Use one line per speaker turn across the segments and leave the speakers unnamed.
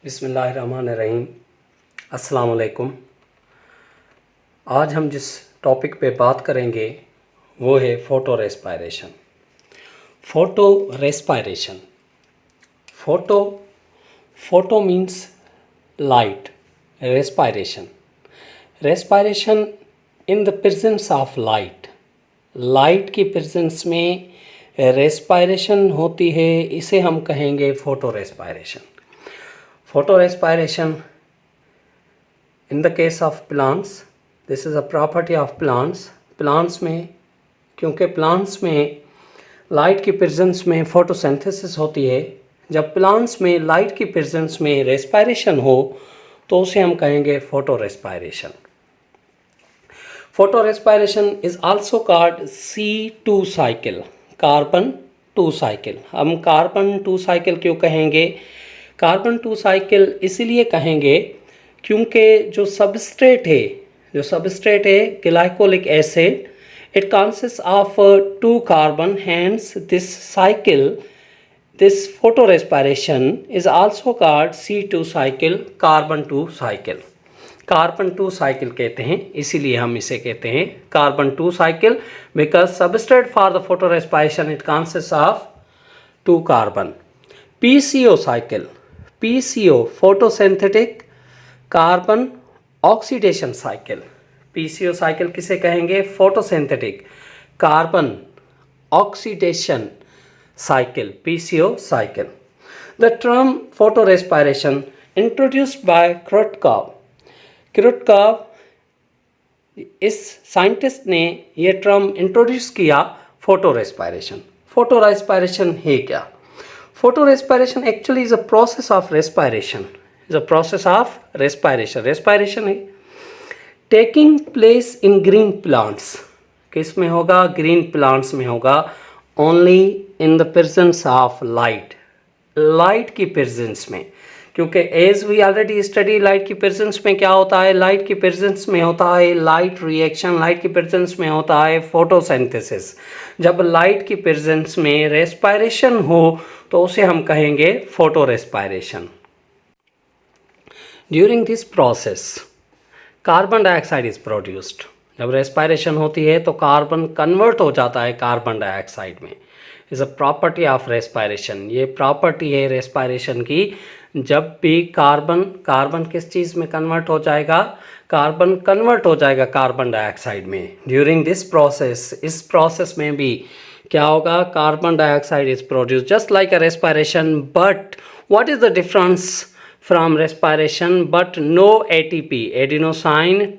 बिस्मिल्लाहिर्रहमानिर्रहीम। अस्सलाम वालेकुम। आज हम जिस टॉपिक पे बात करेंगे वो है photo respiration. Photo respiration, photo photo means light, respiration respiration in the presence of light. Light की प्रेजेंस में रेस्पायरेशन होती है, इसे हम कहेंगे photo respiration. Photo respiration in the case of plants, this is a property of plants. Plants में, क्योंकि plants में लाइट की प्रेजेंस में फोटोसिंथेसिस होती है, जब प्लांट्स में लाइट की प्रेजेंस में रेस्पायरेशन हो तो उसे हम कहेंगे photo respiration. Photo respiration is also called C2 cycle, carbon 2 cycle. हम कार्बन 2 साइकिल क्यों कहेंगे? कार्बन 2 साइकिल इसलिए कहेंगे क्योंकि जो सबस्ट्रेट है glycolic acid, it consist of 2 carbon, hence this photo respiration is also called C2 cycle, carbon 2 cycle. Carbon 2 cycle कहते हैं, इसीलिए हम इसे कहते हैं carbon 2 cycle, because substrate for the photo respiration it consist of 2 carbon. PCO cycle, PCO photosynthetic carbon oxidation cycle. PCO cycle किसे कहेंगे? Photosynthetic carbon oxidation cycle, PCO cycle. The term photo respiration introduced bye क्रुटकॉफ, इस scientist ने यह term introduce किया photo respiration. Photo respiration है क्या? Photo respiration actually is a process of respiration. Is a process of respiration. Respiration है taking place in green plants. किस में होगा? Green plants में होगा। Only in the presence of light. Light की presence में, क्योंकि as we already study light की प्रेजेंस में क्या होता है? लाइट की प्रेजेंस में होता है लाइट रिएक्शन, लाइट की प्रेजेंस में होता है फोटोसिंथेसिस। जब लाइट की प्रेजेंस में रेस्पायरेशन हो तो उसे हम कहेंगे photo respiration. During this process carbon dioxide is produced. जब रेस्पायरेशन होती है तो कार्बन कन्वर्ट हो जाता है कार्बन डाइऑक्साइड में। Is a property of respiration, ये प्रॉपर्टी है रेस्पायरेशन की। जब भी कार्बन किस चीज़ में कन्वर्ट हो जाएगा? कार्बन कन्वर्ट हो जाएगा कार्बन डाइऑक्साइड में। ड्यूरिंग दिस प्रोसेस, इस प्रोसेस में भी क्या होगा? Carbon dioxide is produce just like a respiration, but what is the difference from respiration? But no ATP, adenosine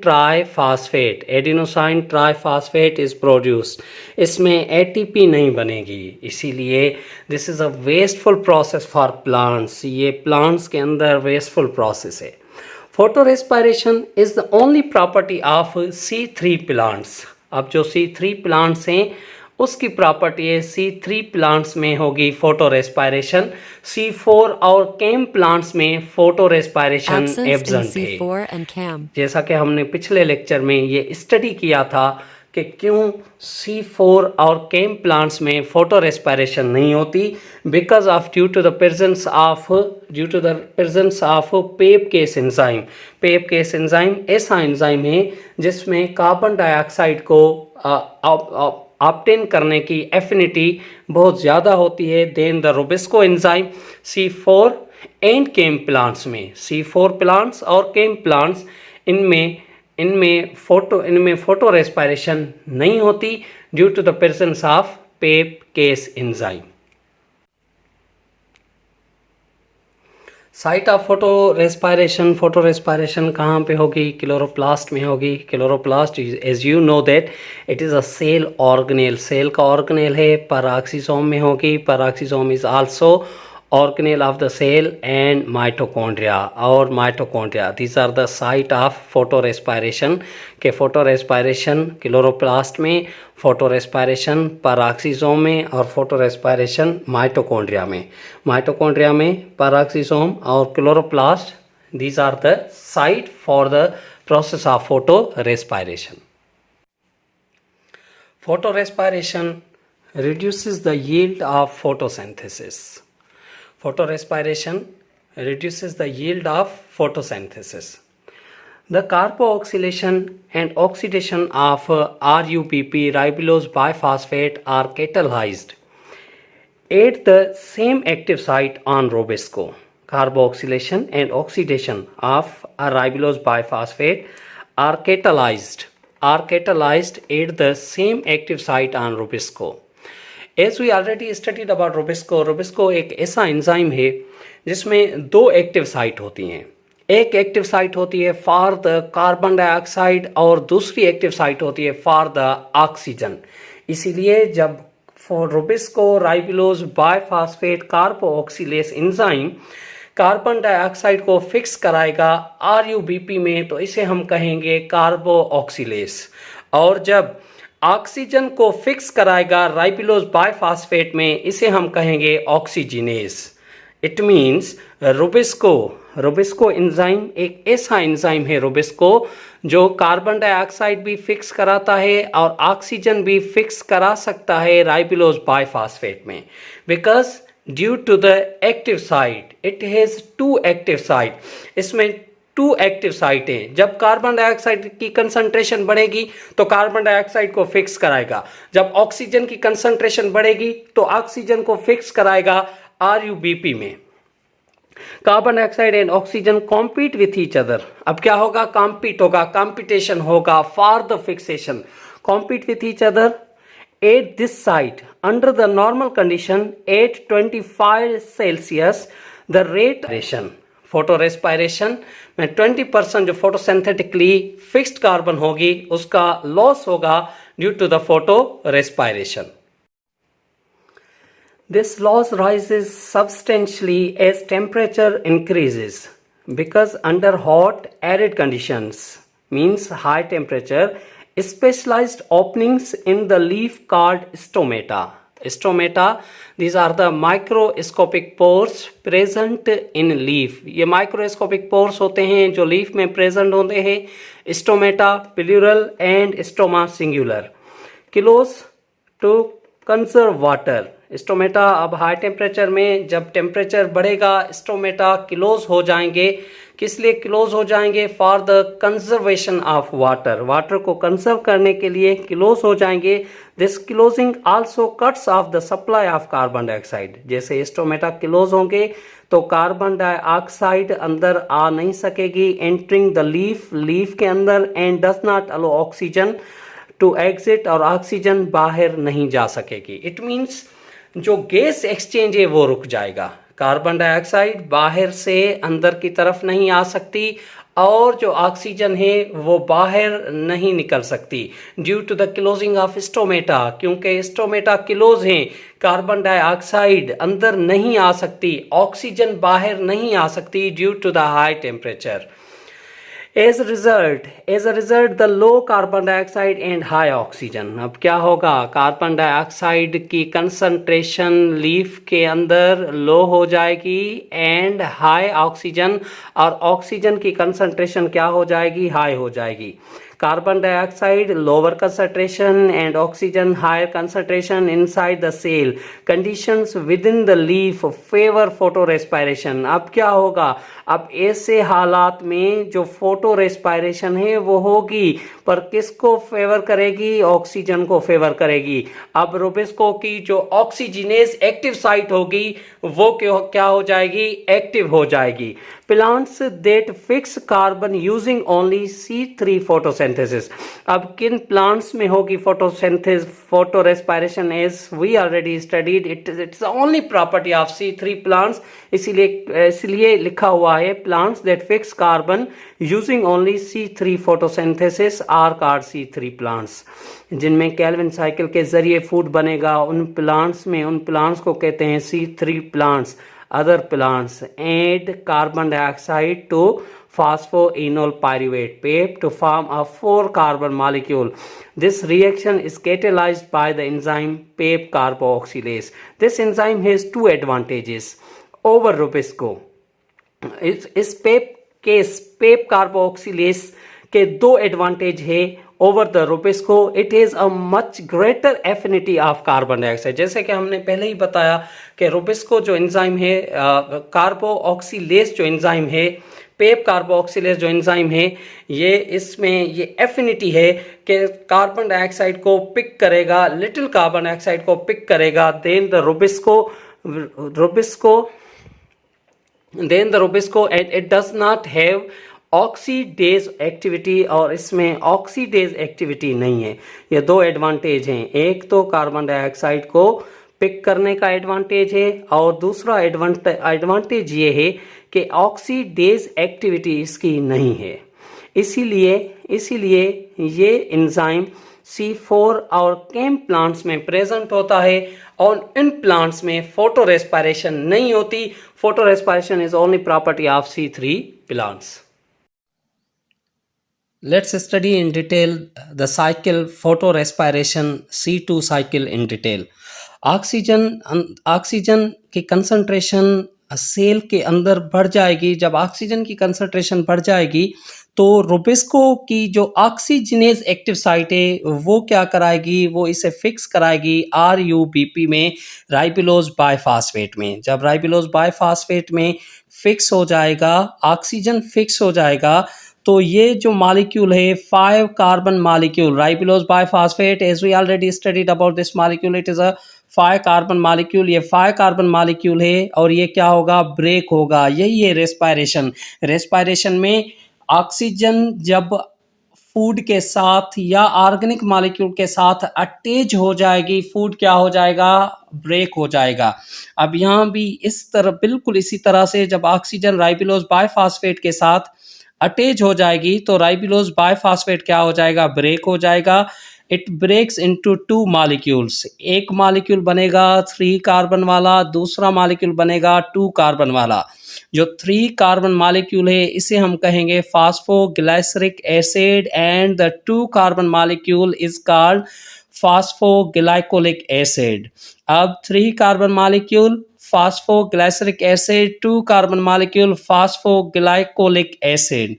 triphosphate is produced. इसमें ATP नहीं बनेगी, इसीलिए this is a wasteful process for plants. ये plants के अंदर wasteful process है। Photo respiration is the only property of C3 plants. अब जो C3 प्लांट्स हैं उसकी प्रॉपर्टी है C3 प्लांट्स में होगी फोटो रेस्पायरेशन, C4 और कैम प्लांट्स में फोटो रेस्पायरेशन एब्सेंट है। जैसा कि हमने पिछले लेक्चर में ये स्टडी किया था कि क्यों C4 और कैम प्लांट्स में फोटो रेस्पायरेशन नहीं होती, because of due to the presence of Pep case enzyme. PEP case enzyme ऐसा एंजाइम है जिसमें कार्बन डाइऑक्साइड को ऑब्टेन करने की एफिनिटी बहुत ज़्यादा होती है then the rubisco enzyme. C4 and CAM plants में, C4 प्लांट्स और केम प्लांट्स, इनमें फोटो रेस्पायरेशन नहीं होती due to the presence of Pep case enzyme. Site of photorespiration कहाँ पे होगी? क्लोरोप्लास्ट में होगी। Chloroplast, as you know that it is a cell organelle, cell का ऑर्गेनेल है। पैराक्सीसोम में होगी। Peroxisome is also organelle of the cell and mitochondria these are the site of photo respiration. के फोटो रेस्पायरेशन क्लोरोप्लास्ट में, photo respiration पैराक्सीसोम में और photo respiration mitochondria में पैराक्सीसोम और chloroplast, these are the site for the process of photo respiration. Photo respiration reduces the yield of photosynthesis. Photorespiration reduces the yield of photosynthesis. The carboxylation and oxidation of RUBP ribulose biphosphate are catalyzed at the same active site on Robisco. Carboxylation and oxidation of a ribulose biphosphate are catalyzed at the same active site on Robisco. As we already studied about Robisco एक ऐसा enzyme है जिसमें दो active site होती हैं. एक active site होती है फॉर द कार्बन डाइऑक्साइड और दूसरी एक्टिव साइट होती है फॉर द ऑक्सीजन. इसीलिए जब Robisco ribulose biphosphate carboxylase enzyme carbon dioxide को फिक्स कराएगा RUBP में तो इसे हम कहेंगे कार्बोक्सिलेज, और जब ऑक्सीजन को फिक्स कराएगा राइबुलोज बायफॉस्फेट में इसे हम कहेंगे ऑक्सीजिनेज. इट मीन्स Robisco एंजाइम एक ऐसा एंजाइम है Robisco जो कार्बन डाइऑक्साइड भी फिक्स कराता है और ऑक्सीजन भी फिक्स करा सकता है राइबुलोज बायफॉस्फेट में. Because due to the active site it has two active site. इसमें टू एक्टिव साइट हैं. जब कार्बन डाइऑक्साइड की कंसंट्रेशन बढ़ेगी तो कार्बन डाइऑक्साइड को फिक्स कराएगा, जब ऑक्सीजन की कंसंट्रेशन बढ़ेगी तो ऑक्सीजन को फिक्स कराएगा RUBP में. Carbon dioxide and oxygen compete with each other. अब क्या होगा? कॉम्पीट होगा, कॉम्पिटिशन होगा for the fixation. Compete with each other at this site under the normal condition at 25 Celsius. The rate photo respiration में 20% जो photosynthetically fixed carbon होगी उसका loss होगा due to the photo respiration. This loss rises substantially as temperature increases because under hot arid conditions means high temperature, specialized openings in the leaf called stomata. These are the microscopic pores present in leaf. ये microscopic pores होते हैं जो leaf में present होते हैं. Stomata plural and stoma singular. Close to conserve water. Stomata अब high temperature में जब टेम्परेचर बढ़ेगा स्टोमेटा क्लोज हो जाएंगे. किस लिए क्लोज हो जाएंगे? For the conservation of water. Water को कंजर्व करने के लिए क्लोज हो जाएंगे. This closing also cuts of the supply of carbon dioxide. जैसे स्टोमेटा क्लोज होंगे तो कार्बन डाइऑक्साइड अंदर आ नहीं सकेगी एंटरिंग द लीफ के अंदर and does not allow oxygen to exit, और ऑक्सीजन बाहर नहीं जा सकेगी. इट मीन्स जो गैस एक्सचेंज है वो रुक जाएगा. कार्बन डाइऑक्साइड बाहर से अंदर की तरफ नहीं आ सकती और जो ऑक्सीजन है वो बाहर नहीं निकल सकती due to the closing of stomata. क्योंकि स्टोमेटा क्लोज हैं, कार्बन डाइऑक्साइड अंदर नहीं आ सकती, ऑक्सीजन बाहर नहीं आ सकती due to the high temperature. As a result, the low carbon dioxide and high oxygen. अब क्या होगा? कार्बन डाइऑक्साइड की कंसंट्रेशन लीफ के अंदर लो हो जाएगी एंड हाई ऑक्सीजन, और ऑक्सीजन की कंसंट्रेशन क्या हो जाएगी? हाई हो जाएगी. Carbon dioxide lower concentration and oxygen higher concentration inside the cell. Conditions within the leaf favor photorespiration. अब क्या होगा? अब ऐसे हालात में जो फोटो रेस्पायरेशन है वो होगी, पर किसको फेवर करेगी? ऑक्सीजन को फेवर करेगी. अब Robisco की जो ऑक्सीजिनेज एक्टिव साइट होगी वो क्या हो जाएगी? एक्टिव हो जाएगी. Plants that fix carbon using only C3 photosynthesis. अब किन प्लांट्स में होगी photosynthesis, photo respiration? As we already studied it's the only property of C3 plants. इसलिए लिखा हुआ है plants that fix carbon using only C3 photosynthesis are called C3 plants. जिनमें Calvin cycle के जरिए फूड बनेगा उन प्लांट्स को कहते हैं C3 plants. Other plants add carbon dioxide to phosphoenol pyruvate PAP to form a 4-carbon molecule. This reaction is catalyzed by the enzyme PAP carboxylase. This enzyme has two advantages over Robisco. इस PAP carboxylase के दो advantage है over the Rubisco, it is a much greater affinity of carbon dioxide. जैसे कि हमने पहले ही बताया कि रुबिस्को जो एंजाइम है, कार्बोक्सिलेज जो एंजाइम है, पेप कार्बोक्सिलेज जो एंजाइम है, ये इसमें ये एफिनिटी है कि कार्बन डाइऑक्साइड को पिक करेगा, लिटिल कार्बन डाइऑक्साइड को पिक करेगा, then the rubisco it does not have oxidase activity, और इसमें ऑक्सीडेज एक्टिविटी नहीं है। ये दो एडवांटेज हैं, एक तो कार्बन डाइऑक्साइड को पिक करने का एडवांटेज है और दूसरा एडवांटेज ये है कि ऑक्सीडेज एक्टिविटी इसकी नहीं है। इसीलिए ये एंजाइम C4 और केम प्लांट्स में प्रेजेंट होता है और इन प्लांट्स में फोटो रेस्पिरेशन नहीं होती। Photo respiration is only property of C3 plants. Let's study in detail the cycle photorespiration C2 cycle in detail. Oxygen की कंसंट्रेशन सेल के अंदर बढ़ जाएगी। जब ऑक्सीजन की कंसंट्रेशन बढ़ जाएगी तो रुबिस्को की जो ऑक्सीजनेज एक्टिव साइट है वो क्या कराएगी, वो इसे फिक्स कराएगी RUBP में, राइबोलोज बाइफॉस्फेट में। जब राइबोलोज बाइफॉस्फेट में फिक्स हो जाएगा, ऑक्सीजन फिक्स हो जाएगा, तो ये जो मॉलिक्यूल है 5 carbon molecule, ribulose biphosphate, as we already studied about this molecule, it is a 5 carbon molecule. ये 5 कार्बन मॉलिक्यूल है और ये क्या होगा, ब्रेक होगा। यही है रेस्पिरेशन में ऑक्सीजन जब फूड के साथ या ऑर्गेनिक मॉलिक्यूल के साथ अटैच हो जाएगी, फूड क्या हो जाएगा, ब्रेक हो जाएगा। अब यहाँ भी इस तरह, बिल्कुल इसी तरह से जब ऑक्सीजन राइबोलोज बाइफॉस्फेट के साथ अटैच हो जाएगी तो राइबोलोज बाइफॉस्फेट क्या हो जाएगा, ब्रेक हो जाएगा। इट ब्रेक्स इनटू 2 मॉलिक्यूल्स, एक मॉलिक्यूल बनेगा 3 कार्बन वाला, दूसरा मॉलिक्यूल बनेगा 2 कार्बन वाला। जो 3 कार्बन मॉलिक्यूल है इसे हम कहेंगे phosphoglyceric acid and the 2 carbon molecule is called phosphoglycolic acid. अब 3 carbon molecule phosphoglyceric acid, 2 carbon molecule phosphoglycolic acid.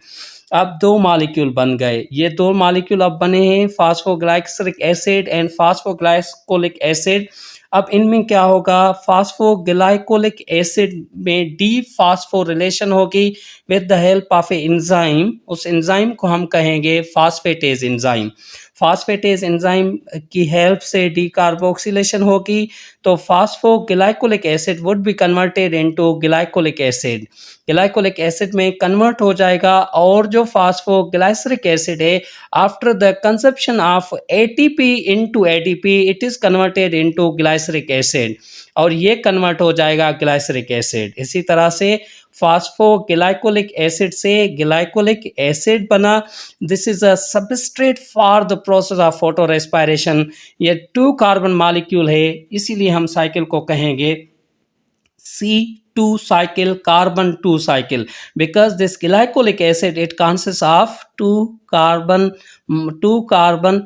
अब 2 मॉलिक्यूल बन गए। ये 2 मॉलिक्यूल अब बने हैं phosphoglyceric acid and phosphoglycolic acid. अब इनमें क्या होगा, फास्फोग्लाइकोलिक एसिड में डी फास्फोरिलेशन होगी with the help of a enzyme. उस एंजाइम को हम कहेंगे फास्फेटेज एंजाइम। फास्फेटेज एंजाइम की हेल्प से डीकार्बोक्सिलेशन होगी तो phosphoglycolic acid would be converted into glycolic acid. Glycolic acid में कन्वर्ट हो जाएगा और जो फास्फोग्लाइसरिक एसिड है after the consumption of ATP into ADP it is converted into glyceric acid और ये कन्वर्ट हो जाएगा ग्लाइसरिक एसिड। इसी तरह से फास्फोग्लाइकोलिक एसिड से ग्लाइकोलिक एसिड बना। This is a substrate for the process of photo respiration. ये 2 कार्बन मॉलिक्यूल है, इसीलिए हम साइकिल को कहेंगे C2 cycle, carbon 2 cycle, because this glycolic acid it consists of 2 carbon,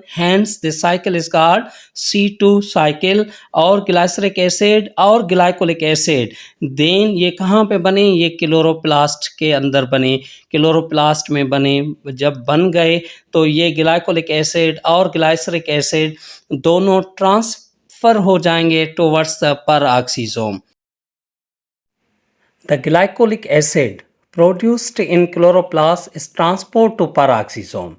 hence this cycle is called C2 cycle। और glyceric acid और glycolic acid then ये कहाँ पे बने, ये क्लोरोप्लास्ट के अंदर बने, क्लोरोप्लास्ट में बने। जब बन गए तो ये ग्लाइकोलिक एसिड और ग्लाइसरिक एसिड दोनों ट्रांसफर हो जाएंगे towards the peroxisome. The glycolic acid produced in chloroplast is transported to peroxisome.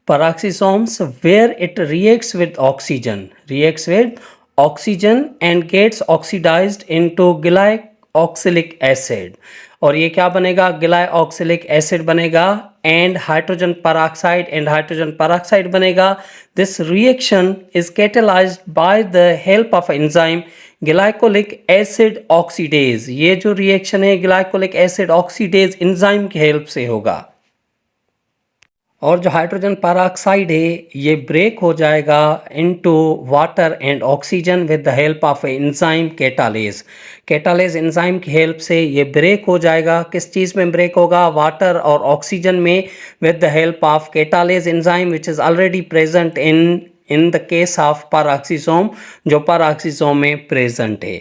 Peroxisomes where it reacts with oxygen and gets oxidized into glyoxylic acid. और ये क्या बनेगा, ग्लाइऑक्सिलिक एसिड बनेगा and hydrogen peroxide बनेगा। This reaction is catalysed by the help of enzyme glycolic acid oxidase. ये जो reaction है glycolic acid oxidase enzyme की हेल्प से होगा। और जो हाइड्रोजन पेरोक्साइड है ये ब्रेक हो जाएगा into water and oxygen with the help of enzyme catalase enzyme की हेल्प से ये ब्रेक हो जाएगा। किस चीज़ में ब्रेक होगा, वाटर और ऑक्सीजन में with the help of catalase enzyme which is already present in the case of peroxisome, जो पेरोक्सिसोम में प्रेजेंट है।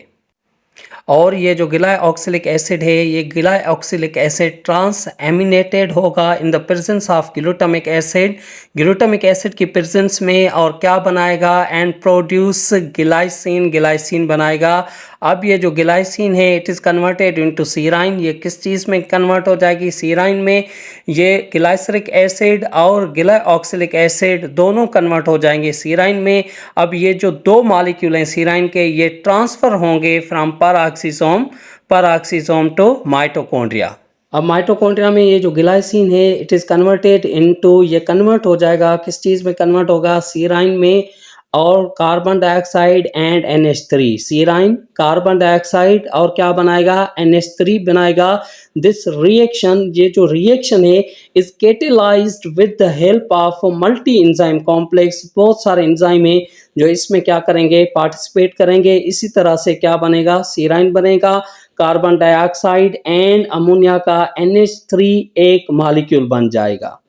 और ये जो गिलायऑक्सिलिक एसिड है, ये गिलायऑक्सिलिक एसिड ट्रांस एमिनेटेड होगा in the presence of glutamic acid, glutamic acid की प्रेजेंस में, और क्या बनाएगा, एंड प्रोड्यूस ग्लाइसिन, ग्लाइसिन बनाएगा। अब ये जो ग्लाइसिन है इट इज़ कन्वर्टेड इनटू सीराइन, ये किस चीज़ में कन्वर्ट हो जाएगी, सीराइन में। ये ग्लाइसरिक एसिड और गिलायऑक्सिलिक एसिड दोनों कन्वर्ट हो जाएंगे सीराइन में। अब ये जो दो मॉलिक्यूल हैं सीराइन के, ये ट्रांसफ़र होंगे फ्रॉम पैराक्सीसोम टू माइटोकॉन्ड्रिया। अब माइटोकॉन्ड्रिया में ये जो ग्लाइसिन है इट इज़ कन्वर्टेड इनटू, ये कन्वर्ट हो जाएगा किस चीज़ में कन्वर्ट होगा, सीराइन में, और carbon dioxide and NH3, serine carbon dioxide और क्या बनाएगा, NH3 बनाएगा। दिस रिएक्शन, ये जो रिएक्शन है is catalysed with the help of multi enzyme complex, बहुत सारे एंजाइम है जो इसमें क्या करेंगे, पार्टिसिपेट करेंगे। इसी तरह से क्या बनेगा, सीराइन बनेगा, कार्बन डाइऑक्साइड एंड अमोनिया का NH3 एक मॉलिक्यूल बन जाएगा।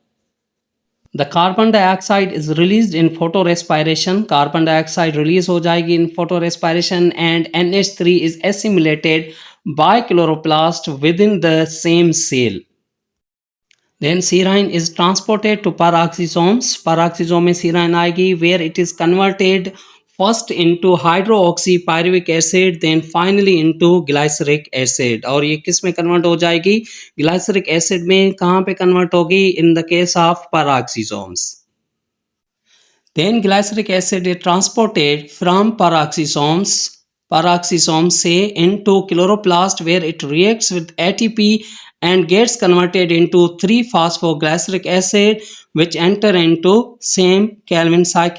The carbon dioxide is released in photorespiration, carbon dioxide release हो जाएगी in photorespiration, and NH3 is assimilated by chloroplast within the same cell. Then serine is transported to peroxisomes, peroxisome में serine आएगी, where it is converted first into hydroxypyruvic acid, then finally into glyceric acid। और ये किस में convert हो जाएगी, glyceric acid में। कहाँ पे कन्वर्ट होगी, in the case of peroxisomes। Then glyceric acid is transported from peroxisome से into chloroplast, where it reacts with ATP and gets converted into 3-phosphoglyceric acid, which enter into same Calvin cycle।